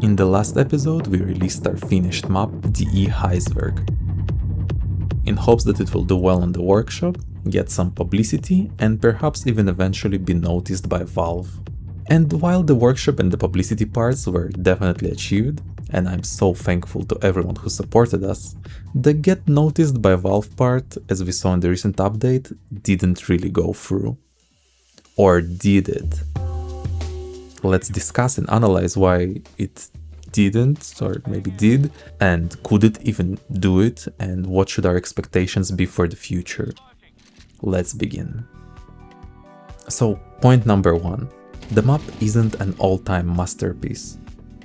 In the last episode, we released our finished map, DE Heisberg, in hopes that it will do well on the workshop, get some publicity, and perhaps even eventually be noticed by Valve. And while the workshop and the publicity parts were definitely achieved, and I'm so thankful to everyone who supported us, the get noticed by Valve part, as we saw in the recent update, didn't really go through. Or did it? Let's discuss and analyze why it didn't, or maybe did, and could it even do it, and what should our expectations be for the future. Let's begin. So, point number one. The map isn't an all-time masterpiece.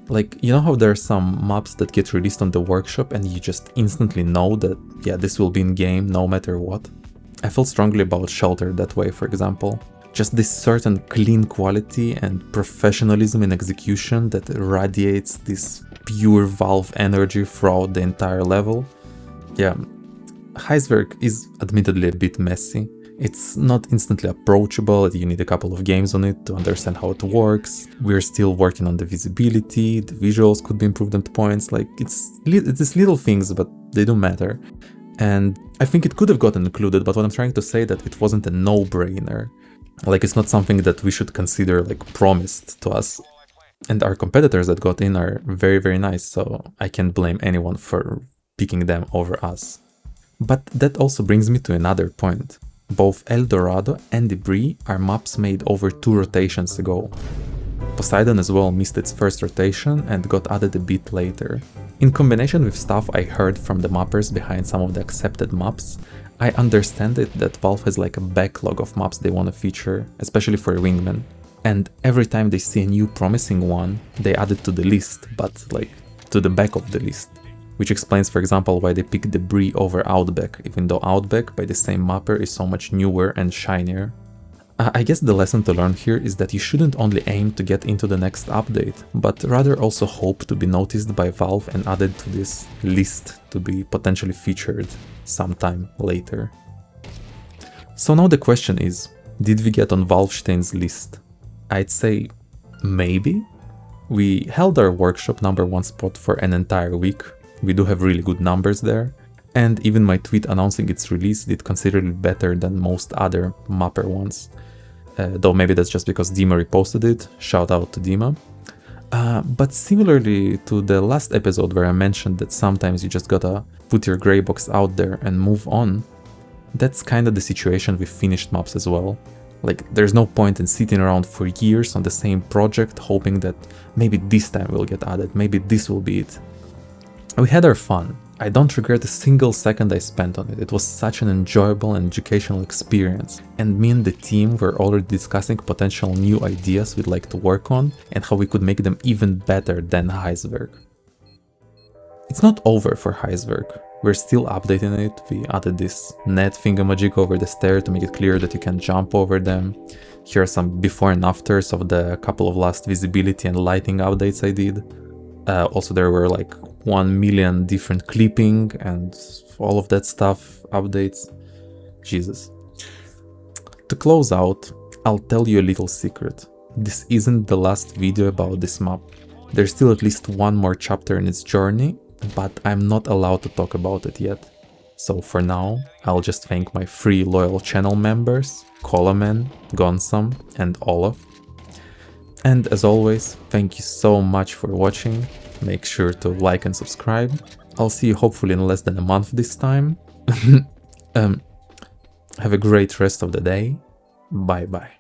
Like, you know how there are some maps that get released on the workshop and you just instantly know that, yeah, this will be in game no matter what? I feel strongly about Shelter that way, for example. Just this certain clean quality and professionalism in execution that radiates this pure Valve energy throughout the entire level. Yeah, Heisberg is admittedly a bit messy. It's not instantly approachable, you need a couple of games on it to understand how it works. We're still working on the visibility, the visuals could be improved at points, like it's these little things, but they do matter. And I think it could have gotten included, but what I'm trying to say that it wasn't a no-brainer. Like, it's not something that we should consider like promised to us. And our competitors that got in are very, very nice, so I can't blame anyone for picking them over us. But that also brings me to another point. Both El Dorado and Debris are maps made over 2 rotations ago. Poseidon as well missed its first rotation and got added a bit later. In combination with stuff I heard from the mappers behind some of the accepted maps, I understand it that Valve has like a backlog of maps they want to feature, especially for Wingman. And every time they see a new promising one, they add it to the list, but like to the back of the list. Which explains, for example, why they pick Debris over Outback, even though Outback by the same mapper is so much newer and shinier. I guess the lesson to learn here is that you shouldn't only aim to get into the next update, but rather also hope to be noticed by Valve and added to this list to be potentially featured sometime later. So now the question is, did we get on Valvestein's list? I'd say maybe. We held our workshop #1 spot for an entire week. We do have really good numbers there, and even my tweet announcing its release did considerably better than most other mapper ones. Though maybe that's just because Dima reposted it, shout out to Dima. But similarly to the last episode where I mentioned that sometimes you just gotta put your grey box out there and move on, that's kinda the situation with finished maps as well. Like, there's no point in sitting around for years on the same project hoping that maybe this time will get added, maybe this will be it. We had our fun. I don't regret a single second I spent on it. It was such an enjoyable and educational experience. And me and the team were already discussing potential new ideas we'd like to work on and how we could make them even better than Heisberg. It's not over for Heisberg. We're still updating it. We added this net thingamajig over the stair to make it clear that you can jump over them. Here are some before and afters of the couple of last visibility and lighting updates I did. Also, there were like 1 million different clipping and all of that stuff, updates. Jesus. To close out, I'll tell you a little secret. This isn't the last video about this map. There's still at least one more chapter in its journey, but I'm not allowed to talk about it yet. So for now, I'll just thank my 3 loyal channel members, Kolaman, Gonsam, and Olaf. And as always, thank you so much for watching. Make sure to like and subscribe. I'll see you hopefully in less than a month this time. Have a great rest of the day. Bye bye.